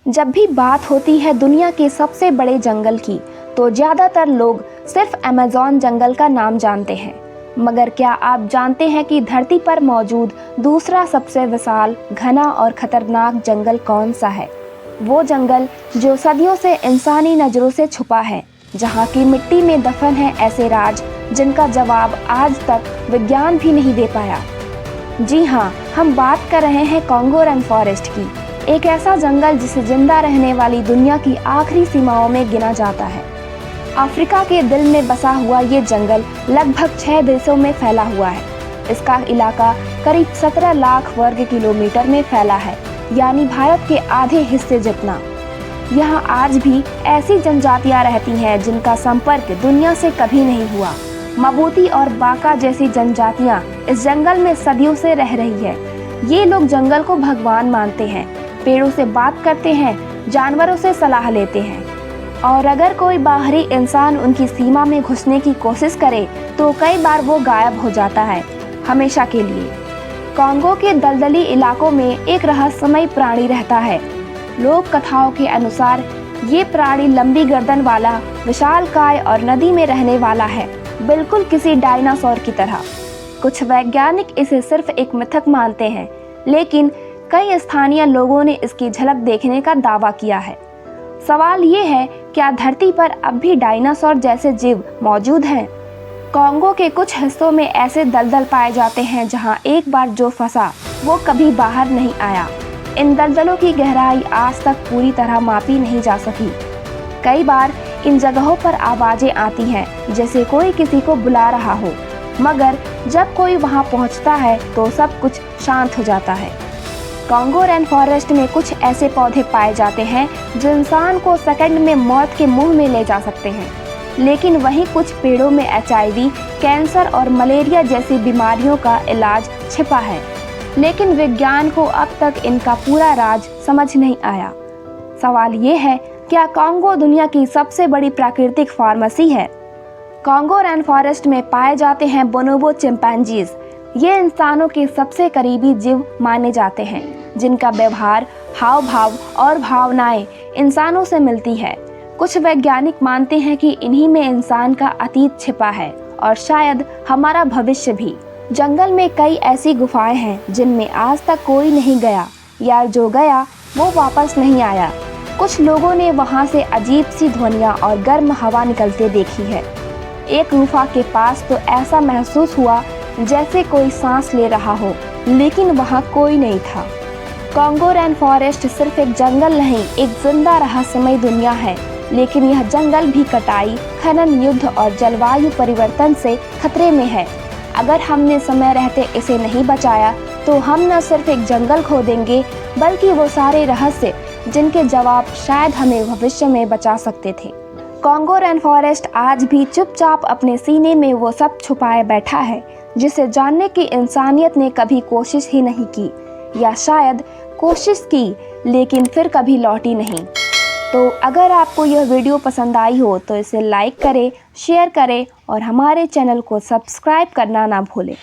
जब भी बात होती है दुनिया के सबसे बड़े जंगल की, तो ज़्यादातर लोग सिर्फ अमेज़न जंगल का नाम जानते हैं। मगर क्या आप जानते हैं कि धरती पर मौजूद दूसरा सबसे विशाल, घना और खतरनाक जंगल कौन सा है? वो जंगल जो सदियों से इंसानी नज़रों से छुपा है, जहाँ की मिट्टी में दफन है ऐसे राज जिनका जवाब आज तक विज्ञान भी नहीं दे पाया। जी हाँ, हम बात कर रहे हैं कॉन्गो रेन फॉरेस्ट की, एक ऐसा जंगल जिसे जिंदा रहने वाली दुनिया की आखिरी सीमाओं में गिना जाता है। अफ्रीका के दिल में बसा हुआ ये जंगल लगभग 6 देशों में फैला हुआ है। इसका इलाका करीब 17 लाख वर्ग किलोमीटर में फैला है, यानी भारत के आधे हिस्से जितना। यहाँ आज भी ऐसी जनजातियाँ रहती हैं जिनका संपर्क दुनिया से कभी नहीं हुआ। मबूती और बाका जैसी जनजातियाँ इस जंगल में सदियों से रह रही है। ये लोग जंगल को भगवान मानते हैं, पेड़ों से बात करते हैं, जानवरों से सलाह लेते हैं, और अगर कोई बाहरी इंसान उनकी सीमा में घुसने की कोशिश करे तो कई बार वो गायब हो जाता है, हमेशा के लिए। कॉन्गो के दलदली इलाकों में एक रहस्यमय प्राणी रहता है। लोक कथाओं के अनुसार ये प्राणी लंबी गर्दन वाला, विशालकाय और नदी में रहने वाला है, बिल्कुल किसी डायनासोर की तरह। कुछ वैज्ञानिक इसे सिर्फ एक मिथक मानते हैं, लेकिन कई स्थानीय लोगों ने इसकी झलक देखने का दावा किया है। सवाल ये है, क्या धरती पर अब भी डायनासोर जैसे जीव मौजूद हैं? कॉन्गो के कुछ हिस्सों में ऐसे दलदल पाए जाते हैं जहां एक बार जो फंसा वो कभी बाहर नहीं आया। इन दलदलों की गहराई आज तक पूरी तरह मापी नहीं जा सकी। कई बार इन जगहों पर आवाजें आती हैं जैसे कोई किसी को बुला रहा हो, मगर जब कोई वहां पहुंचता है तो सब कुछ शांत हो जाता है। कॉन्गो रेन फॉरेस्ट में कुछ ऐसे पौधे पाए जाते हैं जो इंसान को सेकंड में मौत के मुंह में ले जा सकते हैं, लेकिन वहीं कुछ पेड़ों में HIV, कैंसर और मलेरिया जैसी बीमारियों का इलाज छिपा है, लेकिन विज्ञान को अब तक इनका पूरा राज समझ नहीं आया। सवाल ये है, क्या कॉन्गो दुनिया की सबसे बड़ी प्राकृतिक फार्मेसी है? कॉन्गो रेन फॉरेस्ट में पाए जाते हैं बोनोबो चिंपैंजीज। ये इंसानों के सबसे करीबी जीव माने जाते हैं, जिनका व्यवहार, हाव भाव और भावनाएं इंसानों से मिलती है। कुछ वैज्ञानिक मानते हैं कि इन्हीं में इंसान का अतीत छिपा है और शायद हमारा भविष्य भी। जंगल में कई ऐसी गुफाएं हैं जिनमें आज तक कोई नहीं गया, या जो गया वो वापस नहीं आया। कुछ लोगों ने वहां से अजीब सी ध्वनियाँ और गर्म हवा निकलते देखी है। एक गुफा के पास तो ऐसा महसूस हुआ जैसे कोई सांस ले रहा हो, लेकिन वहाँ कोई नहीं था। कॉन्गो रेन फॉरेस्ट सिर्फ एक जंगल नहीं, एक जिंदा रहस्यमय दुनिया है, लेकिन यह जंगल भी कटाई, खनन, युद्ध और जलवायु परिवर्तन से खतरे में है। अगर हमने समय रहते इसे नहीं बचाया तो हम न सिर्फ एक जंगल खो देंगे, बल्कि वो सारे रहस्य जिनके जवाब शायद हमें भविष्य में बचा सकते थे। कॉन्गो रेन फॉरेस्ट आज भी चुपचाप अपने सीने में वो सब छुपाए बैठा है जिसे जानने की इंसानियत ने कभी कोशिश ही नहीं की, या शायद कोशिश की लेकिन फिर कभी लौटी नहीं। तो अगर आपको यह वीडियो पसंद आई हो तो इसे लाइक करें, शेयर करें और हमारे चैनल को सब्सक्राइब करना ना भूलें।